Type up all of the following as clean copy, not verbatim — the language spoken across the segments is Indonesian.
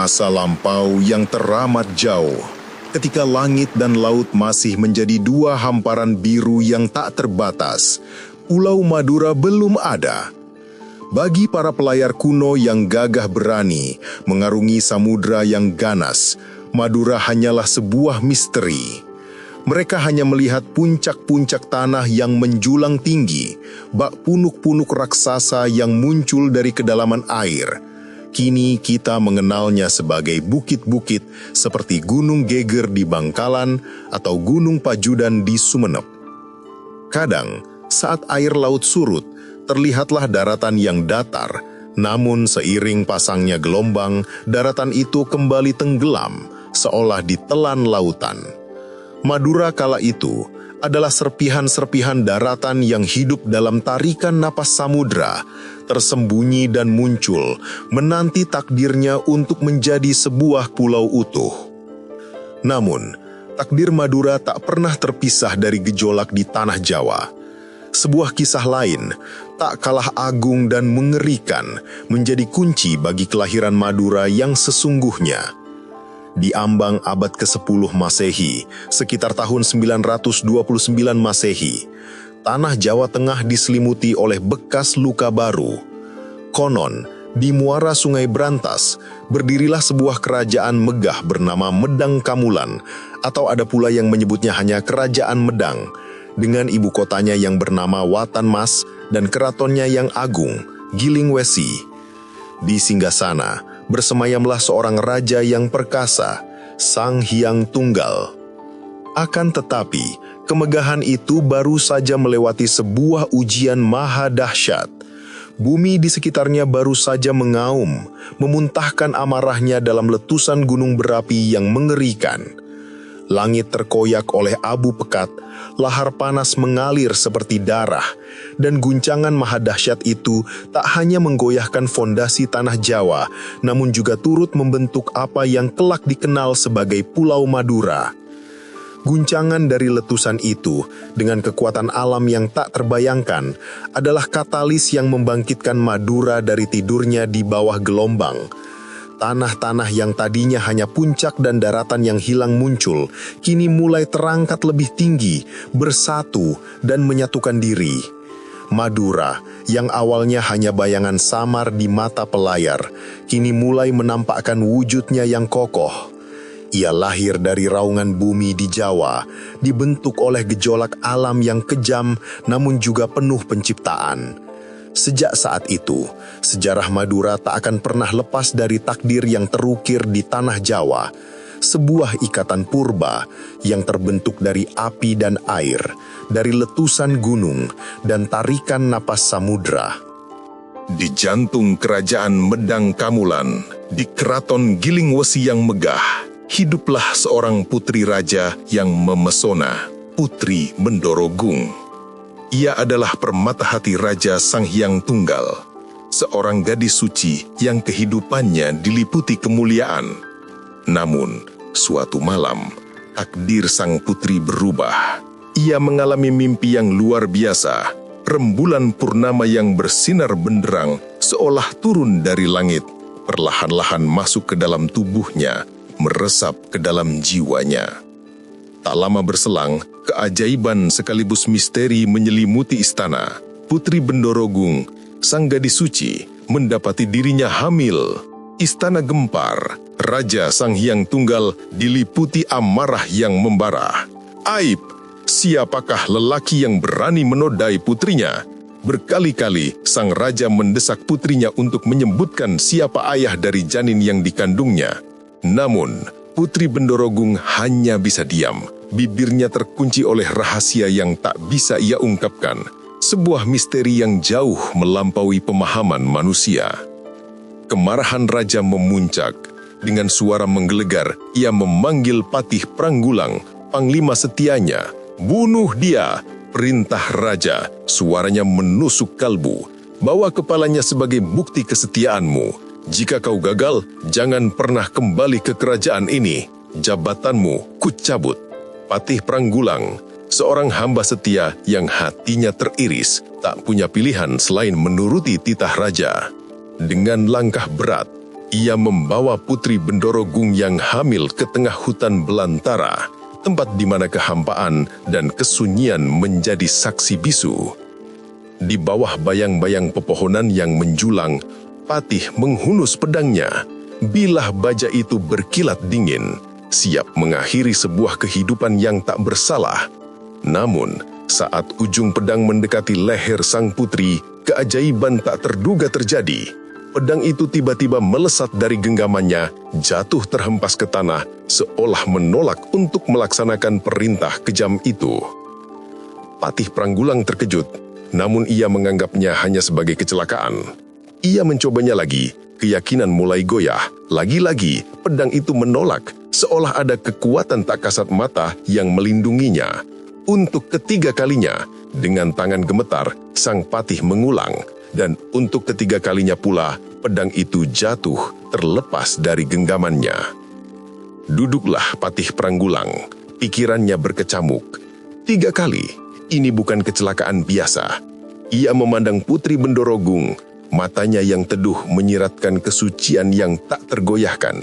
masa lampau yang teramat jauh, ketika langit dan laut masih menjadi dua hamparan biru yang tak terbatas, Pulau Madura belum ada. Bagi para pelayar kuno yang gagah berani mengarungi samudra yang ganas, Madura hanyalah sebuah misteri. Mereka hanya melihat puncak-puncak tanah yang menjulang tinggi, bak punuk-punuk raksasa yang muncul dari kedalaman air. Kini kita mengenalnya sebagai bukit-bukit seperti Gunung Geger di Bangkalan atau Gunung Pajudan di Sumeneb. Kadang, saat air laut surut, terlihatlah daratan yang datar, namun seiring pasangnya gelombang, daratan itu kembali tenggelam, seolah ditelan lautan. Madura kala itu adalah serpihan-serpihan daratan yang hidup dalam tarikan napas samudra, tersembunyi dan muncul, menanti takdirnya untuk menjadi sebuah pulau utuh. Namun, takdir Madura tak pernah terpisah dari gejolak di tanah Jawa. Sebuah kisah lain, tak kalah agung dan mengerikan, menjadi kunci bagi kelahiran Madura yang sesungguhnya. Di ambang abad ke-10 Masehi, sekitar tahun 929 Masehi, tanah Jawa Tengah diselimuti oleh bekas luka baru. Konon, di muara Sungai Brantas, berdirilah sebuah kerajaan megah bernama Medang Kamulan, atau ada pula yang menyebutnya hanya Kerajaan Medang, dengan ibu kotanya yang bernama Watan Mas dan keratonnya yang agung, Gilingwesi. Di singgasana, bersemayamlah seorang raja yang perkasa, Sang Hyang Tunggal. Akan tetapi, kemegahan itu baru saja melewati sebuah ujian maha dahsyat. Bumi di sekitarnya baru saja mengaum, memuntahkan amarahnya dalam letusan gunung berapi yang mengerikan. Langit terkoyak oleh abu pekat, lahar panas mengalir seperti darah, dan guncangan maha dahsyat itu tak hanya menggoyahkan fondasi tanah Jawa, namun juga turut membentuk apa yang kelak dikenal sebagai Pulau Madura. Guncangan dari letusan itu, dengan kekuatan alam yang tak terbayangkan, adalah katalis yang membangkitkan Madura dari tidurnya di bawah gelombang. Tanah-tanah yang tadinya hanya puncak dan daratan yang hilang muncul, kini mulai terangkat lebih tinggi, bersatu, dan menyatukan diri. Madura, yang awalnya hanya bayangan samar di mata pelayar, kini mulai menampakkan wujudnya yang kokoh. Ia lahir dari raungan bumi di Jawa, dibentuk oleh gejolak alam yang kejam namun juga penuh penciptaan. Sejak saat itu, sejarah Madura tak akan pernah lepas dari takdir yang terukir di tanah Jawa, sebuah ikatan purba yang terbentuk dari api dan air, dari letusan gunung dan tarikan napas samudra. Di jantung kerajaan Medang Kamulan, di keraton Gilingwesi yang megah, hiduplah seorang putri raja yang memesona, Putri Bendorogung. Ia adalah permata hati Raja Sang Hyang Tunggal, seorang gadis suci yang kehidupannya diliputi kemuliaan. Namun, suatu malam, takdir sang putri berubah. Ia mengalami mimpi yang luar biasa. Rembulan purnama yang bersinar benderang seolah turun dari langit, perlahan-lahan masuk ke dalam tubuhnya, meresap ke dalam jiwanya. Tak lama berselang, keajaiban sekaligus misteri menyelimuti istana. Putri Bendorogung, sang gadis suci, mendapati dirinya hamil. Istana gempar, Raja Sang Hyang Tunggal diliputi amarah yang membara. Aib, siapakah lelaki yang berani menodai putrinya? Berkali-kali sang raja mendesak putrinya untuk menyebutkan siapa ayah dari janin yang dikandungnya. Namun, Putri Bendorogung hanya bisa diam. Bibirnya terkunci oleh rahasia yang tak bisa ia ungkapkan. Sebuah misteri yang jauh melampaui pemahaman manusia. Kemarahan raja memuncak. Dengan suara menggelegar, ia memanggil Patih Pranggulang, panglima setianya. Bunuh dia! Perintah raja. Suaranya menusuk kalbu. Bawa kepalanya sebagai bukti kesetiaanmu. Jika kau gagal, jangan pernah kembali ke kerajaan ini. Jabatanmu kucabut. Patih Pranggulang, seorang hamba setia yang hatinya teriris, tak punya pilihan selain menuruti titah raja. Dengan langkah berat, ia membawa Putri Bendorogung yang hamil ke tengah hutan belantara, tempat di mana kehampaan dan kesunyian menjadi saksi bisu. Di bawah bayang-bayang pepohonan yang menjulang, Patih menghunus pedangnya. Bilah baja itu berkilat dingin, siap mengakhiri sebuah kehidupan yang tak bersalah. Namun, saat ujung pedang mendekati leher sang putri, keajaiban tak terduga terjadi. Pedang itu tiba-tiba melesat dari genggamannya, jatuh terhempas ke tanah, seolah menolak untuk melaksanakan perintah kejam itu. Patih Pranggulang terkejut, namun ia menganggapnya hanya sebagai kecelakaan. Ia mencobanya lagi, keyakinan mulai goyah. Lagi-lagi, pedang itu menolak, seolah ada kekuatan tak kasat mata yang melindunginya. Untuk ketiga kalinya, dengan tangan gemetar, sang Patih mengulang. Dan untuk ketiga kalinya pula, pedang itu jatuh terlepas dari genggamannya. Duduklah Patih Pranggulang, pikirannya berkecamuk. 3 kali, ini bukan kecelakaan biasa. Ia memandang Putri Bendorogung, matanya yang teduh menyiratkan kesucian yang tak tergoyahkan.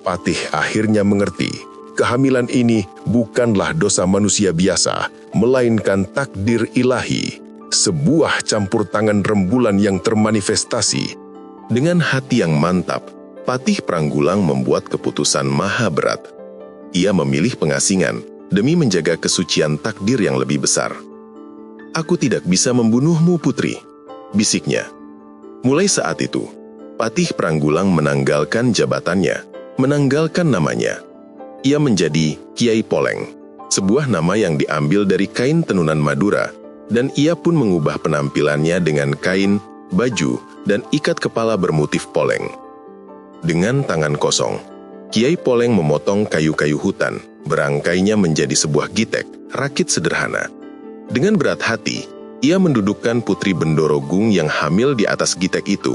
Patih akhirnya mengerti, kehamilan ini bukanlah dosa manusia biasa, melainkan takdir ilahi. Sebuah campur tangan rembulan yang termanifestasi. Dengan hati yang mantap, Patih Pranggulang membuat keputusan maha berat. Ia memilih pengasingan demi menjaga kesucian takdir yang lebih besar. "Aku tidak bisa membunuhmu, Putri," bisiknya. Mulai saat itu, Patih Pranggulang menanggalkan jabatannya, menanggalkan namanya. Ia menjadi Kiai Poleng, sebuah nama yang diambil dari kain tenunan Madura, dan ia pun mengubah penampilannya dengan kain, baju, dan ikat kepala bermotif poleng. Dengan tangan kosong, Kiai Poleng memotong kayu-kayu hutan, berangkainya menjadi sebuah gitek, rakit sederhana. Dengan berat hati, ia mendudukkan Putri Bendorogung yang hamil di atas gitek itu,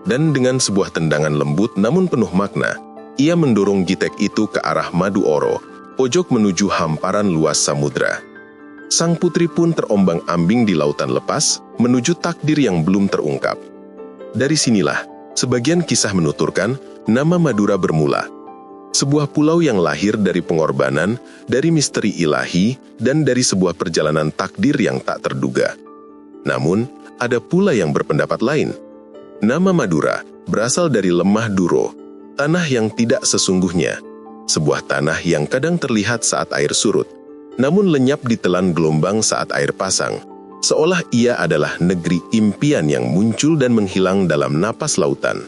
dan dengan sebuah tendangan lembut namun penuh makna, ia mendorong gitek itu ke arah Madu Oro, pojok menuju hamparan luas samudra. Sang putri pun terombang-ambing di lautan lepas, menuju takdir yang belum terungkap. Dari sinilah, sebagian kisah menuturkan, nama Madura bermula. Sebuah pulau yang lahir dari pengorbanan, dari misteri ilahi, dan dari sebuah perjalanan takdir yang tak terduga. Namun, ada pula yang berpendapat lain. Nama Madura berasal dari lemah Duro, tanah yang tidak sesungguhnya. Sebuah tanah yang kadang terlihat saat air surut, namun lenyap ditelan gelombang saat air pasang, seolah ia adalah negeri impian yang muncul dan menghilang dalam napas lautan.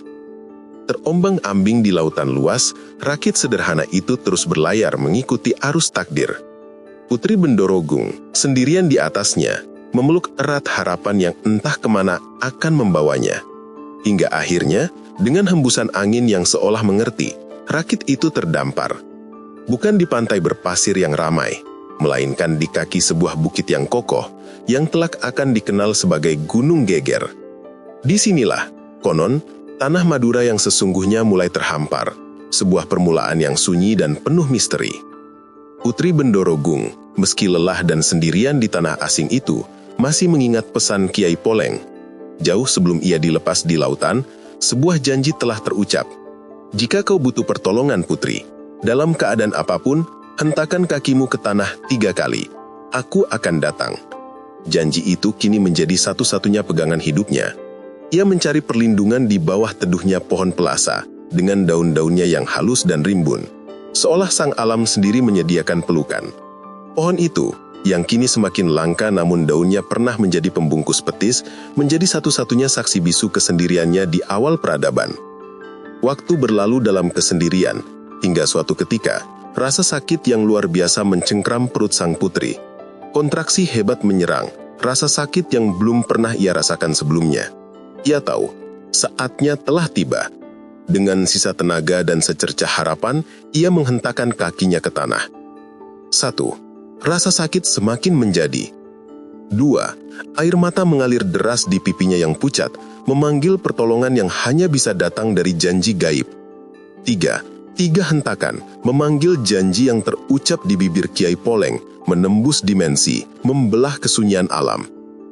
Terombang-ambing di lautan luas, rakit sederhana itu terus berlayar mengikuti arus takdir. Putri Bendorogung, sendirian di atasnya, memeluk erat harapan yang entah kemana akan membawanya. Hingga akhirnya, dengan hembusan angin yang seolah mengerti, rakit itu terdampar. Bukan di pantai berpasir yang ramai, melainkan di kaki sebuah bukit yang kokoh, yang kelak akan dikenal sebagai Gunung Geger. Disinilah, konon, tanah Madura yang sesungguhnya mulai terhampar, sebuah permulaan yang sunyi dan penuh misteri. Putri Bendorogung, meski lelah dan sendirian di tanah asing itu, masih mengingat pesan Kiai Poleng. Jauh sebelum ia dilepas di lautan, sebuah janji telah terucap. "Jika kau butuh pertolongan, Putri, dalam keadaan apapun, hentakan kakimu ke tanah 3 kali. Aku akan datang." Janji itu kini menjadi satu-satunya pegangan hidupnya. Ia mencari perlindungan di bawah teduhnya pohon pelasa, dengan daun-daunnya yang halus dan rimbun. Seolah sang alam sendiri menyediakan pelukan. Pohon itu, yang kini semakin langka namun daunnya pernah menjadi pembungkus petis, menjadi satu-satunya saksi bisu kesendiriannya di awal peradaban. Waktu berlalu dalam kesendirian, hingga suatu ketika, rasa sakit yang luar biasa mencengkram perut sang putri. Kontraksi hebat menyerang, rasa sakit yang belum pernah ia rasakan sebelumnya. Ia tahu, saatnya telah tiba. Dengan sisa tenaga dan secercah harapan, ia menghentakkan kakinya ke tanah. 1. Rasa sakit semakin menjadi. 2. Air mata mengalir deras di pipinya yang pucat, memanggil pertolongan yang hanya bisa datang dari janji gaib. 3. 3 hentakan, memanggil janji yang terucap di bibir Kiai Poleng, menembus dimensi, membelah kesunyian alam.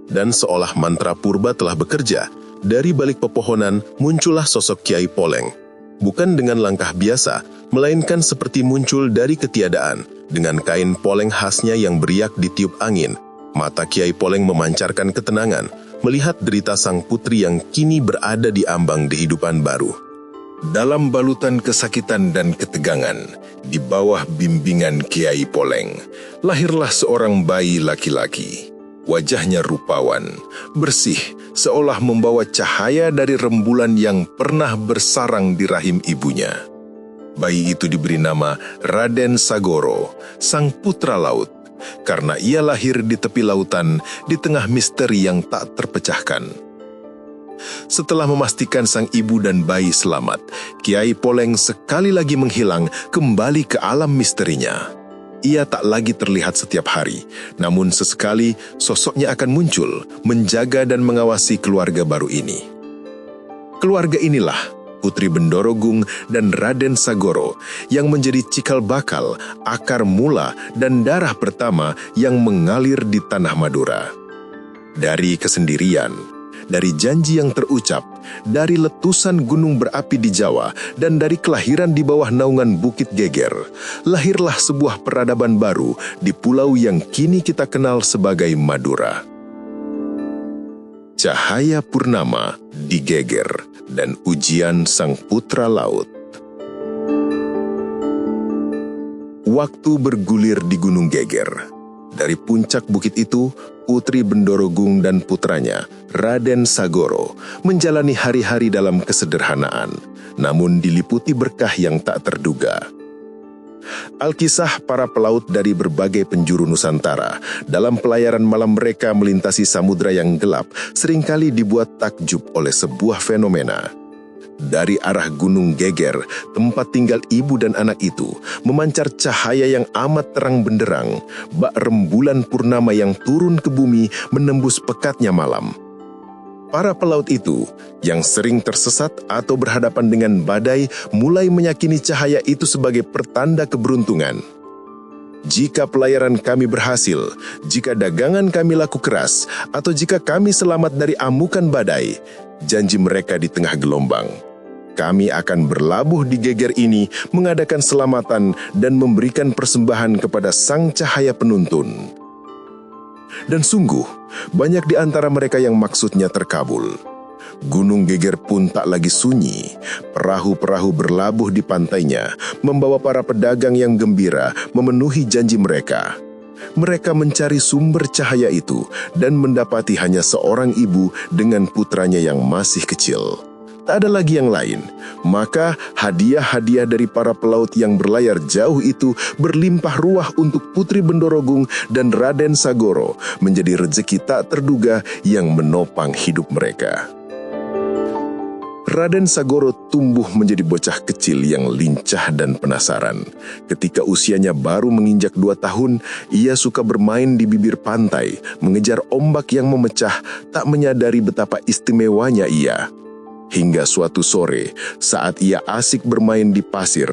Dan seolah mantra purba telah bekerja, dari balik pepohonan muncullah sosok Kiai Poleng. Bukan dengan langkah biasa, melainkan seperti muncul dari ketiadaan, dengan kain poleng khasnya yang beriak ditiup angin. Mata Kiai Poleng memancarkan ketenangan, melihat derita sang putri yang kini berada di ambang kehidupan baru. Dalam balutan kesakitan dan ketegangan, di bawah bimbingan Kiai Poleng, lahirlah seorang bayi laki-laki. Wajahnya rupawan, bersih, seolah membawa cahaya dari rembulan yang pernah bersarang di rahim ibunya. Bayi itu diberi nama Raden Sagoro, sang putra laut, karena ia lahir di tepi lautan di tengah misteri yang tak terpecahkan. Setelah memastikan sang ibu dan bayi selamat, Kiai Poleng sekali lagi menghilang kembali ke alam misterinya. Ia tak lagi terlihat setiap hari, namun sesekali sosoknya akan muncul, menjaga dan mengawasi keluarga baru ini. Keluarga inilah Putri Bendorogung dan Raden Sagoro yang menjadi cikal bakal, akar mula, dan darah pertama yang mengalir di tanah Madura. Dari kesendirian, dari janji yang terucap, dari letusan gunung berapi di Jawa, dan dari kelahiran di bawah naungan Bukit Geger, lahirlah sebuah peradaban baru di pulau yang kini kita kenal sebagai Madura. Cahaya purnama di Geger dan ujian sang putra laut. Waktu bergulir di Gunung Geger. Dari puncak bukit itu, Putri Bendorogung dan putranya, Raden Sagoro, menjalani hari-hari dalam kesederhanaan, namun diliputi berkah yang tak terduga. Alkisah para pelaut dari berbagai penjuru Nusantara dalam pelayaran malam mereka melintasi samudra yang gelap seringkali dibuat takjub oleh sebuah fenomena. Dari arah Gunung Geger, tempat tinggal ibu dan anak itu, memancar cahaya yang amat terang benderang, bak rembulan purnama yang turun ke bumi menembus pekatnya malam. Para pelaut itu, yang sering tersesat atau berhadapan dengan badai, mulai meyakini cahaya itu sebagai pertanda keberuntungan. Jika pelayaran kami berhasil, jika dagangan kami laku keras, atau jika kami selamat dari amukan badai, janji mereka di tengah gelombang, kami akan berlabuh di Geger ini, mengadakan selamatan dan memberikan persembahan kepada sang cahaya penuntun. Dan sungguh, banyak di antara mereka yang maksudnya terkabul. Gunung Geger pun tak lagi sunyi. Perahu-perahu berlabuh di pantainya, membawa para pedagang yang gembira memenuhi janji mereka. Mereka mencari sumber cahaya itu dan mendapati hanya seorang ibu dengan putranya yang masih kecil. Tak ada lagi yang lain. Maka hadiah-hadiah dari para pelaut yang berlayar jauh itu berlimpah ruah untuk Putri Bendorogung dan Raden Sagoro, menjadi rezeki tak terduga yang menopang hidup mereka. Raden Sagoro tumbuh menjadi bocah kecil yang lincah dan penasaran. Ketika usianya baru menginjak 2 tahun, ia suka bermain di bibir pantai, mengejar ombak yang memecah, tak menyadari betapa istimewanya ia. Hingga suatu sore, saat ia asik bermain di pasir,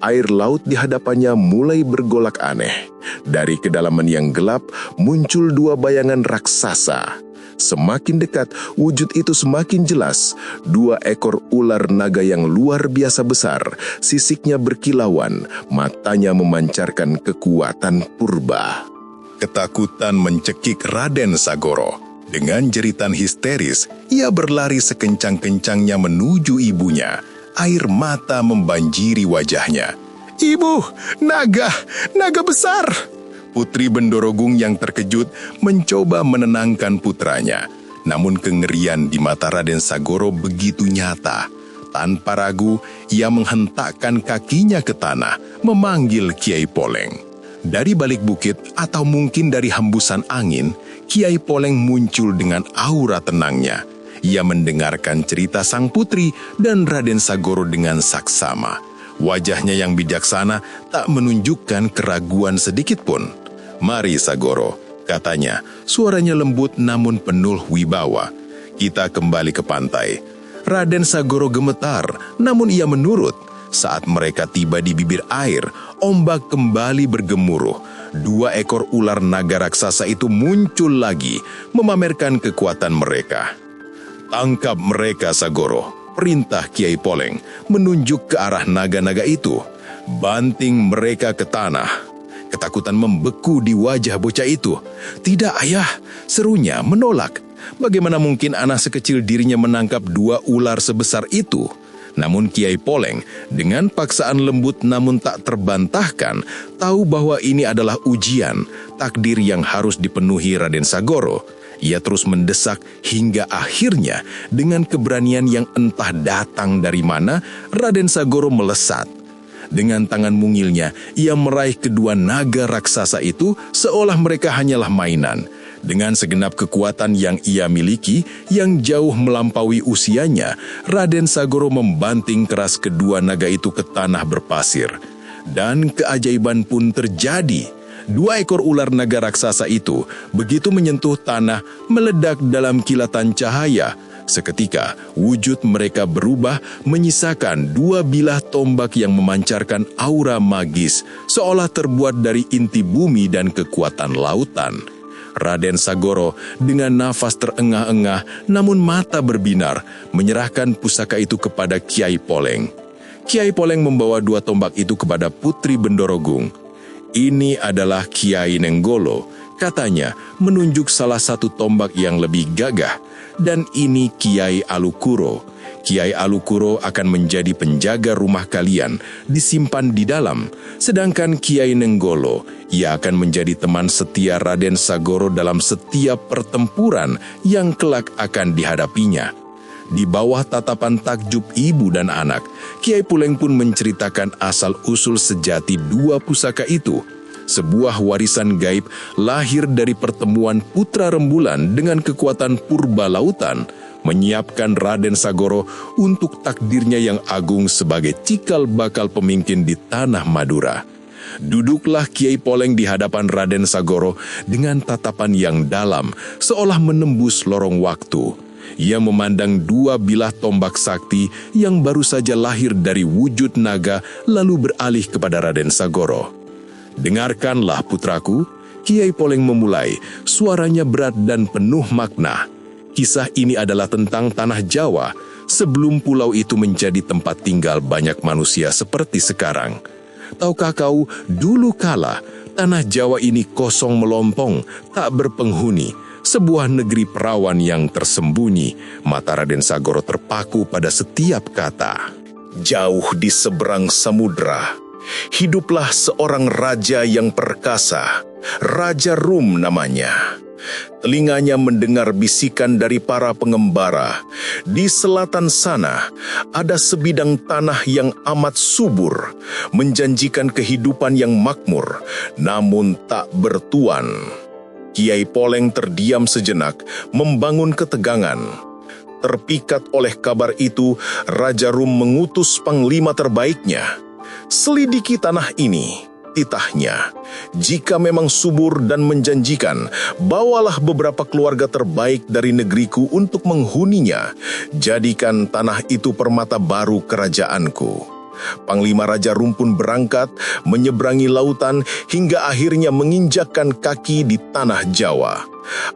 air laut di hadapannya mulai bergolak aneh. Dari kedalaman yang gelap, muncul 2 bayangan raksasa. Semakin dekat, wujud itu semakin jelas. 2 ekor ular naga yang luar biasa besar, sisiknya berkilauan, matanya memancarkan kekuatan purba. Ketakutan mencekik Raden Sagoro. Dengan jeritan histeris, ia berlari sekencang-kencangnya menuju ibunya. Air mata membanjiri wajahnya. "Ibu, naga besar!" Putri Bendorogung yang terkejut mencoba menenangkan putranya. Namun kengerian di mata Raden Sagoro begitu nyata. Tanpa ragu, ia menghentakkan kakinya ke tanah, memanggil Kiai Poleng. Dari balik bukit atau mungkin dari hembusan angin, Kiai Poleng muncul dengan aura tenangnya. Ia mendengarkan cerita sang putri dan Raden Sagoro dengan saksama. Wajahnya yang bijaksana tak menunjukkan keraguan sedikit pun. "Mari Sagoro," katanya, suaranya lembut namun penuh wibawa. "Kita kembali ke pantai." Raden Sagoro gemetar, namun ia menurut. Saat mereka tiba di bibir air, ombak kembali bergemuruh. 2 ekor ular naga raksasa itu muncul lagi, memamerkan kekuatan mereka. "Tangkap mereka, Sagoro," perintah Kiai Poleng menunjuk ke arah naga-naga itu. Banting mereka ke tanah. Ketakutan membeku di wajah bocah itu. "Tidak, ayah," serunya menolak. Bagaimana mungkin anak sekecil dirinya menangkap 2 ular sebesar itu? Namun Kiai Poleng dengan paksaan lembut namun tak terbantahkan tahu bahwa ini adalah ujian, takdir yang harus dipenuhi Raden Sagoro. Ia terus mendesak hingga akhirnya dengan keberanian yang entah datang dari mana, Raden Sagoro melesat. Dengan tangan mungilnya, ia meraih kedua naga raksasa itu seolah mereka hanyalah mainan. Dengan segenap kekuatan yang ia miliki, yang jauh melampaui usianya, Raden Sagoro membanting keras kedua naga itu ke tanah berpasir. Dan keajaiban pun terjadi. 2 ekor ular naga raksasa itu begitu menyentuh tanah, meledak dalam kilatan cahaya. Seketika, wujud mereka berubah menyisakan 2 bilah tombak yang memancarkan aura magis, seolah terbuat dari inti bumi dan kekuatan lautan. Raden Sagoro dengan nafas terengah-engah namun mata berbinar, menyerahkan pusaka itu kepada Kiai Poleng. Kiai Poleng membawa 2 tombak itu kepada Putri Bendorogung. "Ini adalah Kiai Nenggolo," katanya, menunjuk salah satu tombak yang lebih gagah. "Dan ini Kiai Alukuro. Kiai Alukuro akan menjadi penjaga rumah kalian, disimpan di dalam. Sedangkan Kiai Nenggolo, ia akan menjadi teman setia Raden Sagoro dalam setiap pertempuran yang kelak akan dihadapinya." Di bawah tatapan takjub ibu dan anak, Kiai Poleng pun menceritakan asal-usul sejati 2 pusaka itu. Sebuah warisan gaib lahir dari pertemuan putra rembulan dengan kekuatan purba lautan, menyiapkan Raden Sagoro untuk takdirnya yang agung sebagai cikal bakal pemimpin di tanah Madura. Duduklah Kiai Poleng di hadapan Raden Sagoro dengan tatapan yang dalam, seolah menembus lorong waktu. Ia memandang 2 bilah tombak sakti yang baru saja lahir dari wujud naga lalu beralih kepada Raden Sagoro. "Dengarkanlah putraku," Kiai Poleng memulai, suaranya berat dan penuh makna. "Kisah ini adalah tentang tanah Jawa sebelum pulau itu menjadi tempat tinggal banyak manusia seperti sekarang. Tahukah kau, dulu kala tanah Jawa ini kosong melompong, tak berpenghuni, sebuah negeri perawan yang tersembunyi." Mata Raden Sagoro terpaku pada setiap kata. Jauh di seberang samudra, hiduplah seorang raja yang perkasa, Raja Rum namanya. Telinganya mendengar bisikan dari para pengembara. Di selatan sana, ada sebidang tanah yang amat subur, menjanjikan kehidupan yang makmur, namun tak bertuan. Kiai Poleng terdiam sejenak, membangun ketegangan. Terpikat oleh kabar itu, Raja Rum mengutus panglima terbaiknya. "Selidiki tanah ini," titahnya. "Jika memang subur dan menjanjikan, bawalah beberapa keluarga terbaik dari negeriku untuk menghuninya. Jadikan tanah itu permata baru kerajaanku." Panglima Raja Rum pun berangkat, menyeberangi lautan hingga akhirnya menginjakkan kaki di tanah Jawa.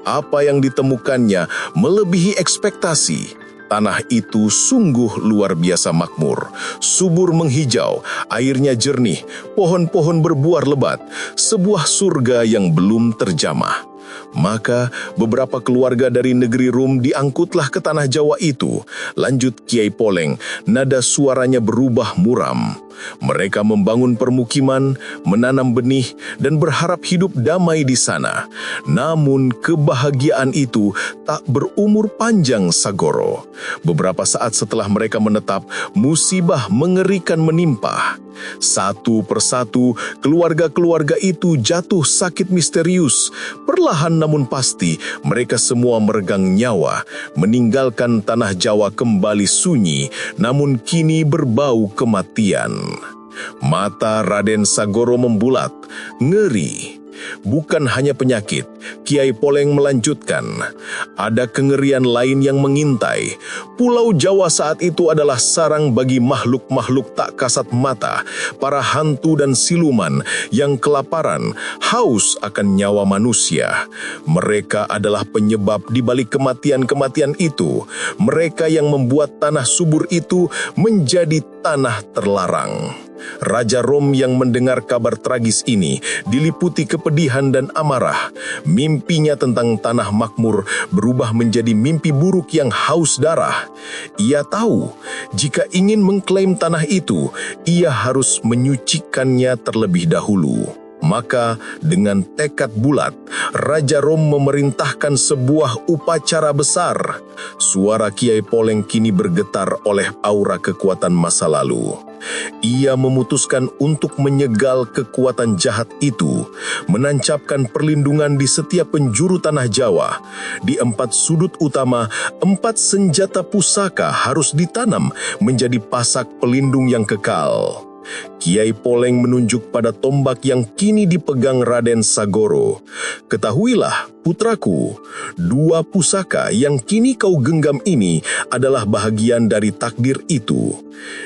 Apa yang ditemukannya melebihi ekspektasi. Tanah itu sungguh luar biasa makmur, subur menghijau, airnya jernih, pohon-pohon berbuah lebat, sebuah surga yang belum terjamah. Maka beberapa keluarga dari negeri Rum diangkutlah ke tanah Jawa itu. Lanjut Kiai Poleng, nada suaranya berubah muram. Mereka membangun permukiman, menanam benih, dan berharap hidup damai di sana. Namun kebahagiaan itu tak berumur panjang, Sagoro. Beberapa saat setelah mereka menetap, musibah mengerikan menimpa. Satu persatu, keluarga-keluarga itu jatuh sakit misterius. Perlahan namun pasti, mereka semua meregang nyawa, meninggalkan tanah Jawa kembali sunyi, namun kini berbau kematian. Mata Raden Sagoro membulat, ngeri. bukan hanya penyakit. Kiai Poleng melanjutkan, ada kengerian lain yang mengintai. Pulau Jawa saat itu adalah sarang bagi makhluk-makhluk tak kasat mata, para hantu dan siluman yang kelaparan, haus akan nyawa manusia. Mereka adalah penyebab di balik kematian-kematian itu. Mereka yang membuat tanah subur itu menjadi tanah terlarang. Raja Rom yang mendengar kabar tragis ini diliputi kepedihan dan amarah. Mimpinya tentang tanah makmur berubah menjadi mimpi buruk yang haus darah. Ia tahu, jika ingin mengklaim tanah itu, ia harus menyucikannya terlebih dahulu. Maka dengan tekad bulat, Raja Rom memerintahkan sebuah upacara besar. Suara Kiai Poleng kini bergetar oleh aura kekuatan masa lalu. Ia memutuskan untuk menyegal kekuatan jahat itu, menancapkan perlindungan di setiap penjuru tanah Jawa. Di 4 sudut utama, 4 senjata pusaka harus ditanam menjadi pasak pelindung yang kekal. Kiai Poleng menunjuk pada tombak yang kini dipegang Raden Sagoro. Ketahuilah, putraku, 2 pusaka yang kini kau genggam ini adalah bahagian dari takdir itu.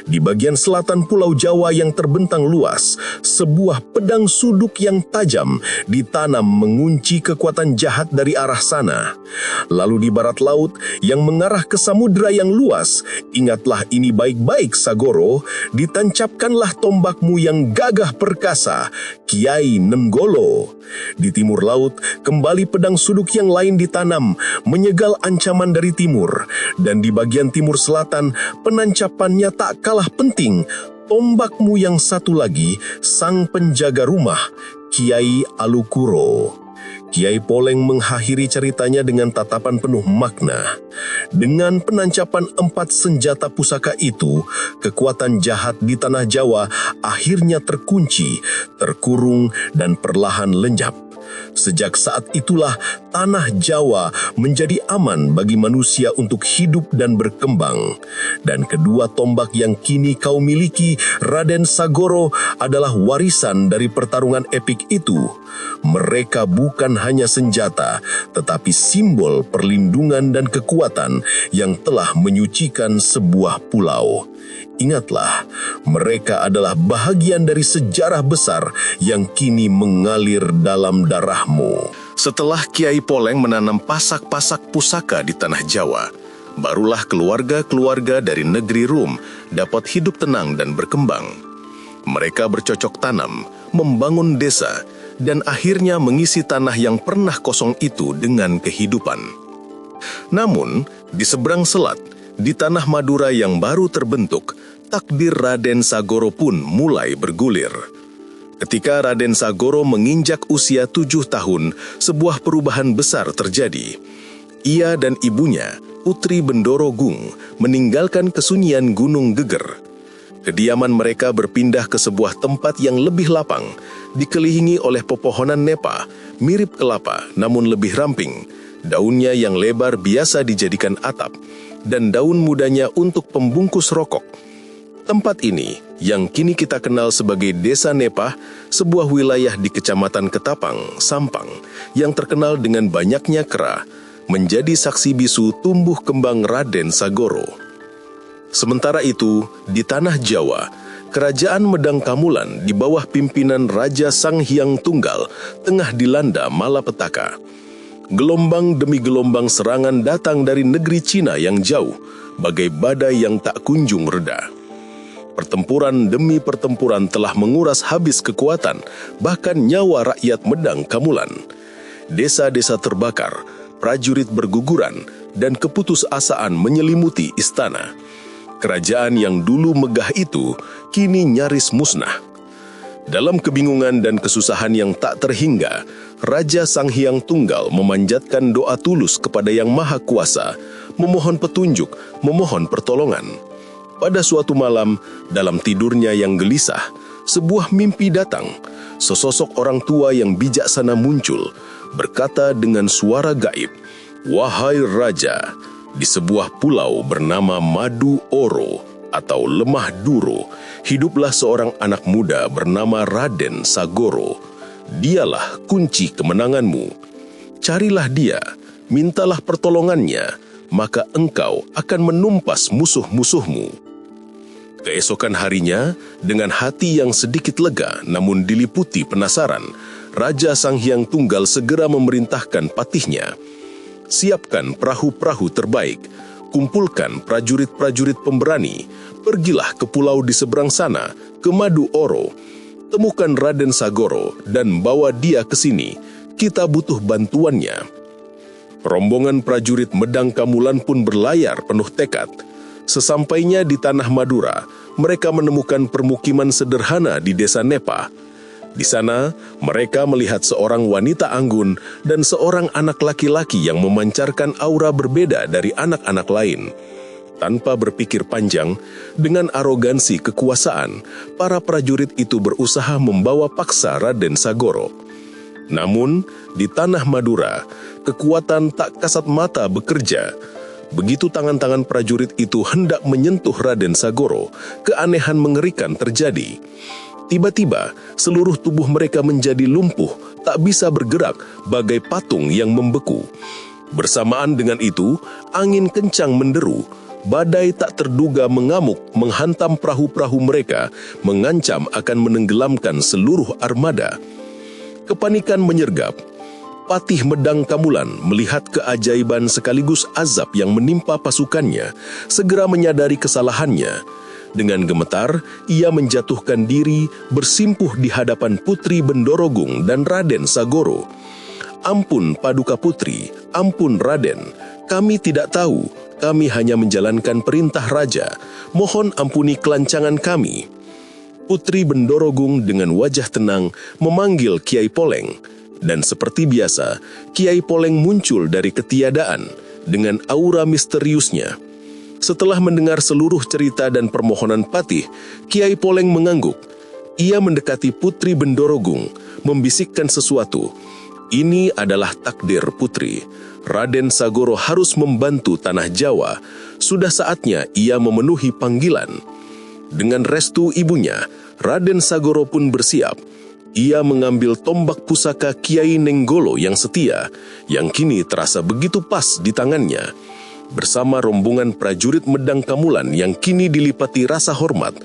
Di bagian selatan Pulau Jawa yang terbentang luas, sebuah pedang suduk yang tajam ditanam mengunci kekuatan jahat dari arah sana. Lalu di barat laut yang mengarah ke samudera yang luas, ingatlah ini baik-baik Sagoro, ditancapkanlah tombakmu yang gagah perkasa, Kiai Nenggolo. Di timur laut, kembali pedang suduk yang lain ditanam, menyegal ancaman dari timur. Dan di bagian timur selatan, penancapannya tak kalah penting, tombakmu yang satu lagi, sang penjaga rumah, Kiai Alukuro. Kiai Poleng mengakhiri ceritanya dengan tatapan penuh makna. Dengan penancapan 4 senjata pusaka itu, kekuatan jahat di tanah Jawa akhirnya terkunci, terkurung, dan perlahan lenyap. Sejak saat itulah tanah Jawa menjadi aman bagi manusia untuk hidup dan berkembang. Dan kedua tombak yang kini kau miliki, Raden Sagoro, adalah warisan dari pertarungan epik itu. Mereka bukan hanya senjata, tetapi simbol perlindungan dan kekuatan yang telah menyucikan sebuah pulau. Ingatlah, mereka adalah bahagian dari sejarah besar yang kini mengalir dalam darahmu. Setelah Kiai Poleng menanam pasak-pasak pusaka di tanah Jawa, barulah keluarga-keluarga dari negeri Rum dapat hidup tenang dan berkembang. Mereka bercocok tanam, membangun desa, dan akhirnya mengisi tanah yang pernah kosong itu dengan kehidupan. Namun, di seberang selat, di tanah Madura yang baru terbentuk, takdir Raden Sagoro pun mulai bergulir. Ketika Raden Sagoro menginjak usia 7 tahun, sebuah perubahan besar terjadi. Ia dan ibunya, Putri Bendoro Gung, meninggalkan kesunyian Gunung Geger. Kediaman mereka berpindah ke sebuah tempat yang lebih lapang, dikelilingi oleh pepohonan nepa, mirip kelapa namun lebih ramping. Daunnya yang lebar biasa dijadikan atap, dan daun mudanya untuk pembungkus rokok. Tempat ini, yang kini kita kenal sebagai Desa Nepah, sebuah wilayah di Kecamatan Ketapang, Sampang, yang terkenal dengan banyaknya kera, menjadi saksi bisu tumbuh kembang Raden Sagoro. Sementara itu, di tanah Jawa, Kerajaan Medang Kamulan di bawah pimpinan Raja Sang Hyang Tunggal tengah dilanda malapetaka. Gelombang demi gelombang serangan datang dari negeri Cina yang jauh, bagai badai yang tak kunjung reda. Pertempuran demi pertempuran telah menguras habis kekuatan, bahkan nyawa rakyat Medang Kamulan. Desa-desa terbakar, prajurit berguguran, dan keputusasaan menyelimuti istana. Kerajaan yang dulu megah itu kini nyaris musnah. Dalam kebingungan dan kesusahan yang tak terhingga, Raja Sang Hyang Tunggal memanjatkan doa tulus kepada Yang Maha Kuasa, memohon petunjuk, memohon pertolongan. Pada suatu malam, dalam tidurnya yang gelisah, sebuah mimpi datang. Sesosok orang tua yang bijaksana muncul, berkata dengan suara gaib, "Wahai Raja, di sebuah pulau bernama Madu Oro atau Lemah Duro, hiduplah seorang anak muda bernama Raden Sagoro. Dialah kunci kemenanganmu. Carilah dia, mintalah pertolongannya, maka engkau akan menumpas musuh-musuhmu. Keesokan harinya, dengan hati yang sedikit lega namun diliputi penasaran, Raja Sang Hyang Tunggal segera memerintahkan patihnya, siapkan perahu-perahu terbaik, kumpulkan prajurit-prajurit pemberani, pergilah ke pulau di seberang sana, ke Madu Oro, temukan Raden Sagoro dan bawa dia ke sini, kita butuh bantuannya. Rombongan prajurit Medang Kamulan pun berlayar penuh tekad. Sesampainya di tanah Madura, mereka menemukan permukiman sederhana di desa Nepa. Di sana, mereka melihat seorang wanita anggun dan seorang anak laki-laki yang memancarkan aura berbeda dari anak-anak lain. Tanpa berpikir panjang, dengan arogansi kekuasaan, para prajurit itu berusaha membawa paksa Raden Sagoro. Namun, di tanah Madura, kekuatan tak kasat mata bekerja. Begitu tangan-tangan prajurit itu hendak menyentuh Raden Sagoro, keanehan mengerikan terjadi. Tiba-tiba, seluruh tubuh mereka menjadi lumpuh, tak bisa bergerak, bagai patung yang membeku. Bersamaan dengan itu, angin kencang menderu, badai tak terduga mengamuk menghantam perahu-perahu mereka, mengancam akan menenggelamkan seluruh armada. Kepanikan menyergap. Patih Medang Kamulan melihat keajaiban sekaligus azab yang menimpa pasukannya, segera menyadari kesalahannya. Dengan gemetar, ia menjatuhkan diri bersimpuh di hadapan Putri Bendorogung dan Raden Sagoro. Ampun Paduka Putri, ampun Raden, kami tidak tahu, kami hanya menjalankan perintah Raja. Mohon ampuni kelancangan kami. Putri Bendorogung dengan wajah tenang memanggil Kiai Poleng. Dan seperti biasa, Kiai Poleng muncul dari ketiadaan dengan aura misteriusnya. Setelah mendengar seluruh cerita dan permohonan Patih, Kiai Poleng mengangguk. Ia mendekati Putri Bendorogung, membisikkan sesuatu. Ini adalah takdir Putri. Raden Sagoro harus membantu tanah Jawa. Sudah saatnya ia memenuhi panggilan. Dengan restu ibunya, Raden Sagoro pun bersiap. Ia mengambil tombak pusaka Kiai Nenggolo yang setia, yang kini terasa begitu pas di tangannya. Bersama rombongan prajurit Medang Kamulan yang kini dilipati rasa hormat,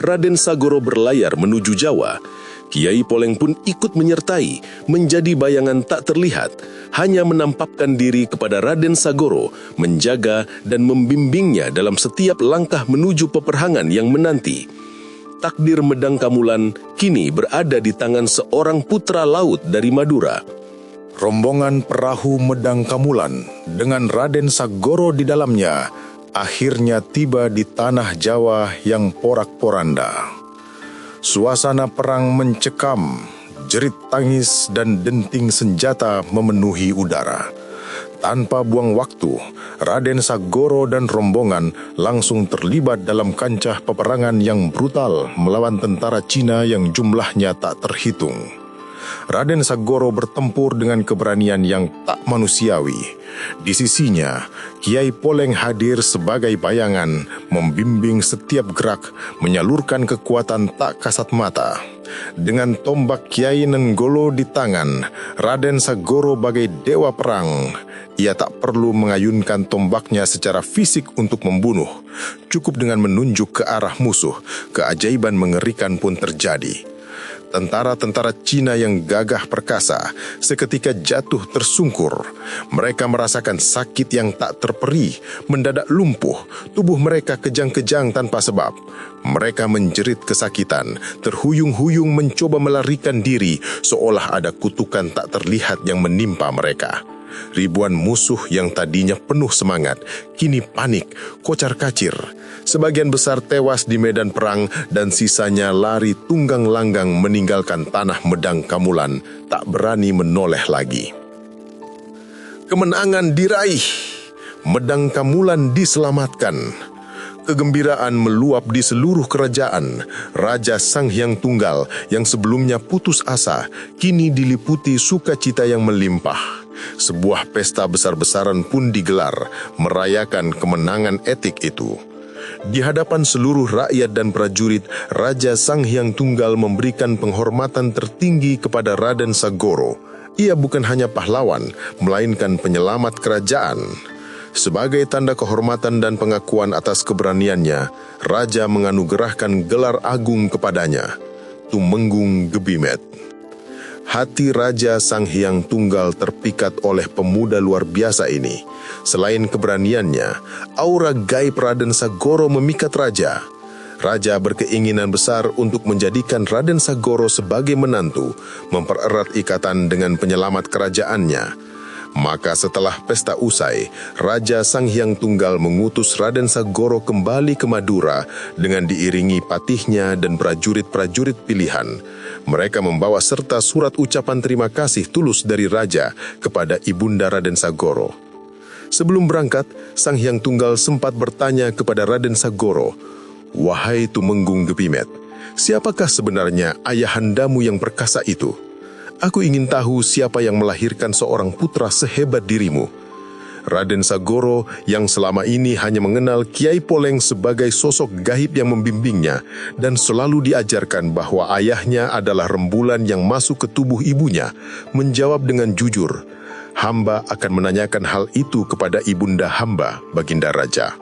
Raden Sagoro berlayar menuju Jawa. Kiai Poleng pun ikut menyertai, menjadi bayangan tak terlihat, hanya menampakkan diri kepada Raden Sagoro, menjaga dan membimbingnya dalam setiap langkah menuju peperangan yang menanti. Takdir Medang Kamulan kini berada di tangan seorang putra laut dari Madura. Rombongan perahu Medang Kamulan dengan Raden Sagoro di dalamnya akhirnya tiba di tanah Jawa yang porak-poranda. Suasana perang mencekam, jerit tangis dan denting senjata memenuhi udara. Tanpa buang waktu, Raden Sagoro dan rombongan langsung terlibat dalam kancah peperangan yang brutal melawan tentara Cina yang jumlahnya tak terhitung. Raden Sagoro bertempur dengan keberanian yang tak manusiawi. Di sisinya, Kiai Poleng hadir sebagai bayangan, membimbing setiap gerak, menyalurkan kekuatan tak kasat mata. Dengan tombak Kiai Nenggolo di tangan, Raden Sagoro bagai dewa perang. Ia tak perlu mengayunkan tombaknya secara fisik untuk membunuh. Cukup dengan menunjuk ke arah musuh, keajaiban mengerikan pun terjadi. Tentara-tentara Cina yang gagah perkasa seketika jatuh tersungkur. Mereka merasakan sakit yang tak terperi, mendadak lumpuh, tubuh mereka kejang-kejang tanpa sebab. Mereka menjerit kesakitan, terhuyung-huyung mencoba melarikan diri, seolah ada kutukan tak terlihat yang menimpa mereka. Ribuan musuh yang tadinya penuh semangat, kini panik, kocar-kacir. Sebagian besar tewas di medan perang dan sisanya lari tunggang langgang meninggalkan tanah Medang Kamulan, tak berani menoleh lagi. Kemenangan diraih, Medang Kamulan diselamatkan. Kegembiraan meluap di seluruh kerajaan. Raja Sang Hyang Tunggal yang sebelumnya putus asa, kini diliputi sukacita yang melimpah. Sebuah pesta besar-besaran pun digelar, merayakan kemenangan etik itu. Di hadapan seluruh rakyat dan prajurit, Raja Sang Hyang Tunggal memberikan penghormatan tertinggi kepada Raden Sagoro. Ia bukan hanya pahlawan, melainkan penyelamat kerajaan. Sebagai tanda kehormatan dan pengakuan atas keberaniannya, Raja menganugerahkan gelar agung kepadanya, Tumenggung Gebimet. Hati Raja Sang Hyang Tunggal terpikat oleh pemuda luar biasa ini. Selain keberaniannya, aura gaib Raden Sagoro memikat Raja. Raja berkeinginan besar untuk menjadikan Raden Sagoro sebagai menantu, mempererat ikatan dengan penyelamat kerajaannya. Maka setelah pesta usai, Raja Sang Hyang Tunggal mengutus Raden Sagoro kembali ke Madura dengan diiringi patihnya dan prajurit-prajurit pilihan. Mereka membawa serta surat ucapan terima kasih tulus dari Raja kepada Ibunda Raden Sagoro. Sebelum berangkat, Sang Hyang Tunggal sempat bertanya kepada Raden Sagoro, "Wahai Tumenggung Gebimet, siapakah sebenarnya ayahandamu yang perkasa itu? Aku ingin tahu siapa yang melahirkan seorang putra sehebat dirimu." Raden Sagoro yang selama ini hanya mengenal Kiai Poleng sebagai sosok gaib yang membimbingnya dan selalu diajarkan bahwa ayahnya adalah rembulan yang masuk ke tubuh ibunya, menjawab dengan jujur, "Hamba akan menanyakan hal itu kepada ibunda hamba, Baginda Raja."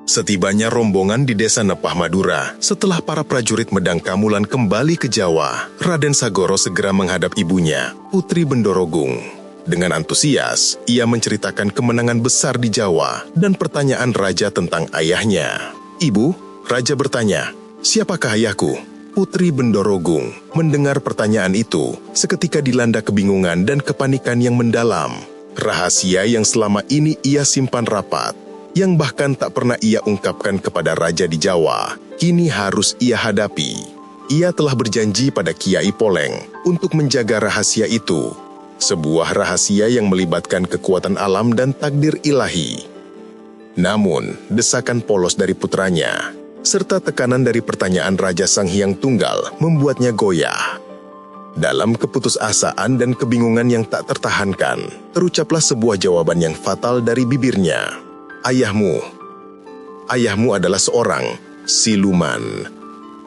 Setibanya rombongan di desa Nepah Madura, setelah para prajurit Medang Kamulan kembali ke Jawa, Raden Sagoro segera menghadap ibunya, Putri Bendorogung. Dengan antusias, ia menceritakan kemenangan besar di Jawa dan pertanyaan Raja tentang ayahnya. "Ibu," Raja bertanya, "siapakah ayahku?" Putri Bendorogung mendengar pertanyaan itu, seketika dilanda kebingungan dan kepanikan yang mendalam. Rahasia yang selama ini ia simpan rapat, yang bahkan tak pernah ia ungkapkan kepada Raja di Jawa, kini harus ia hadapi. Ia telah berjanji pada Kiai Poleng untuk menjaga rahasia itu. Sebuah rahasia yang melibatkan kekuatan alam dan takdir ilahi. Namun, desakan polos dari putranya, serta tekanan dari pertanyaan Raja Sang Hyang Tunggal membuatnya goyah. Dalam keputusasaan dan kebingungan yang tak tertahankan, terucaplah sebuah jawaban yang fatal dari bibirnya. Ayahmu adalah seorang siluman."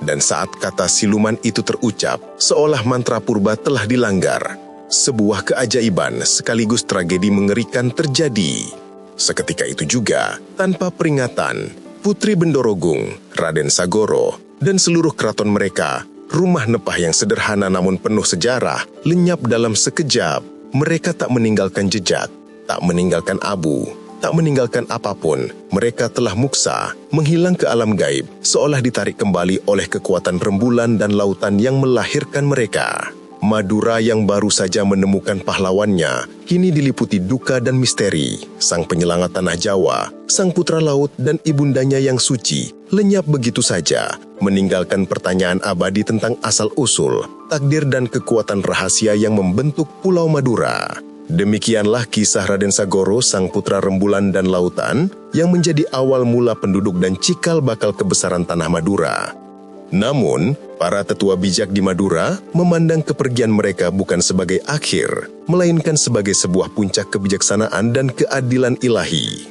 Dan saat kata siluman itu terucap, seolah mantra purba telah dilanggar. Sebuah keajaiban sekaligus tragedi mengerikan terjadi. Seketika itu juga, tanpa peringatan, Putri Bendorogung, Raden Sagoro, dan seluruh keraton mereka, rumah Nepah yang sederhana namun penuh sejarah, lenyap dalam sekejap. Mereka tak meninggalkan jejak, tak meninggalkan abu, tak meninggalkan apapun. Mereka telah muksa, menghilang ke alam gaib, seolah ditarik kembali oleh kekuatan rembulan dan lautan yang melahirkan mereka. Madura yang baru saja menemukan pahlawannya, kini diliputi duka dan misteri. Sang penyelamat tanah Jawa, sang putra laut dan ibundanya yang suci, lenyap begitu saja, meninggalkan pertanyaan abadi tentang asal-usul, takdir dan kekuatan rahasia yang membentuk Pulau Madura. Demikianlah kisah Raden Sagoro, sang putra rembulan dan lautan, yang menjadi awal mula penduduk dan cikal bakal kebesaran tanah Madura. Namun, para tetua bijak di Madura memandang kepergian mereka bukan sebagai akhir, melainkan sebagai sebuah puncak kebijaksanaan dan keadilan ilahi.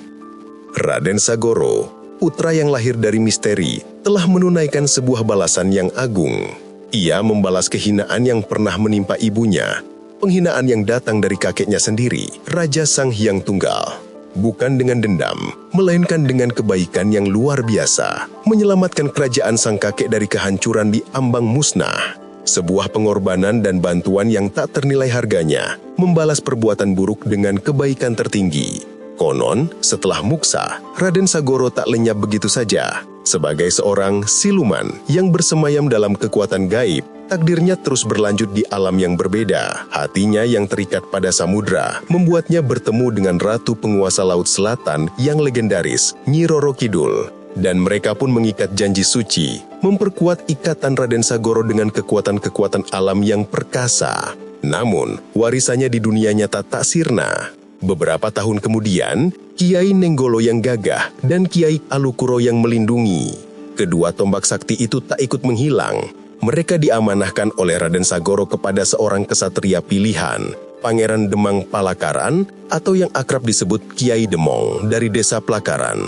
Raden Sagoro, putra yang lahir dari misteri, telah menunaikan sebuah balasan yang agung. Ia membalas kehinaan yang pernah menimpa ibunya, penghinaan yang datang dari kakeknya sendiri, Raja Sang Hyang Tunggal. Bukan dengan dendam, melainkan dengan kebaikan yang luar biasa, menyelamatkan kerajaan sang kakek dari kehancuran di ambang musnah. Sebuah pengorbanan dan bantuan yang tak ternilai harganya, membalas perbuatan buruk dengan kebaikan tertinggi. Konon, setelah muksa, Raden Sagoro tak lenyap begitu saja. Sebagai seorang siluman yang bersemayam dalam kekuatan gaib, takdirnya terus berlanjut di alam yang berbeda. Hatinya yang terikat pada samudra membuatnya bertemu dengan ratu penguasa laut selatan yang legendaris, Nyi Roro Kidul. Dan mereka pun mengikat janji suci, memperkuat ikatan Raden Sagoro dengan kekuatan-kekuatan alam yang perkasa. Namun, warisannya di dunia nyata tak sirna. Beberapa tahun kemudian, Kiai Nenggolo yang gagah dan Kiai Alukuro yang melindungi. Kedua tombak sakti itu tak ikut menghilang. Mereka diamanahkan oleh Raden Sagoro kepada seorang kesatria pilihan, Pangeran Demang Palakaran, atau yang akrab disebut Kiai Demong dari desa Pelakaran.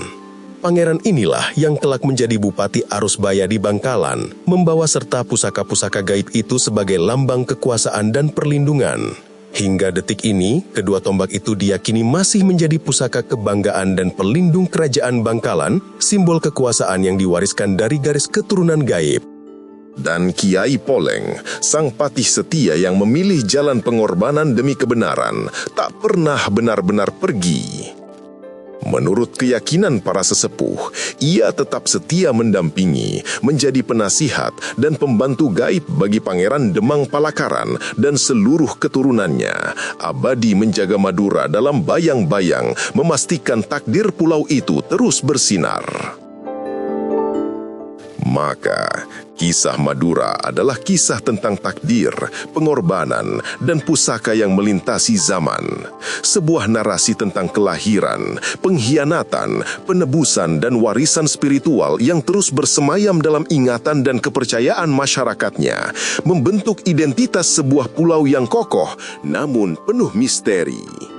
Pangeran inilah yang kelak menjadi Bupati Arusbaya di Bangkalan, membawa serta pusaka-pusaka gaib itu sebagai lambang kekuasaan dan perlindungan. Hingga detik ini, kedua tombak itu diyakini masih menjadi pusaka kebanggaan dan pelindung kerajaan Bangkalan, simbol kekuasaan yang diwariskan dari garis keturunan gaib. Dan Kiai Poleng, sang patih setia yang memilih jalan pengorbanan demi kebenaran, tak pernah benar-benar pergi. Menurut keyakinan para sesepuh, ia tetap setia mendampingi, menjadi penasihat dan pembantu gaib bagi Pangeran Demang Palakaran dan seluruh keturunannya, abadi menjaga Madura dalam bayang-bayang, memastikan takdir pulau itu terus bersinar. Maka, kisah Madura adalah kisah tentang takdir, pengorbanan, dan pusaka yang melintasi zaman. Sebuah narasi tentang kelahiran, pengkhianatan, penebusan, dan warisan spiritual yang terus bersemayam dalam ingatan dan kepercayaan masyarakatnya, membentuk identitas sebuah pulau yang kokoh namun penuh misteri.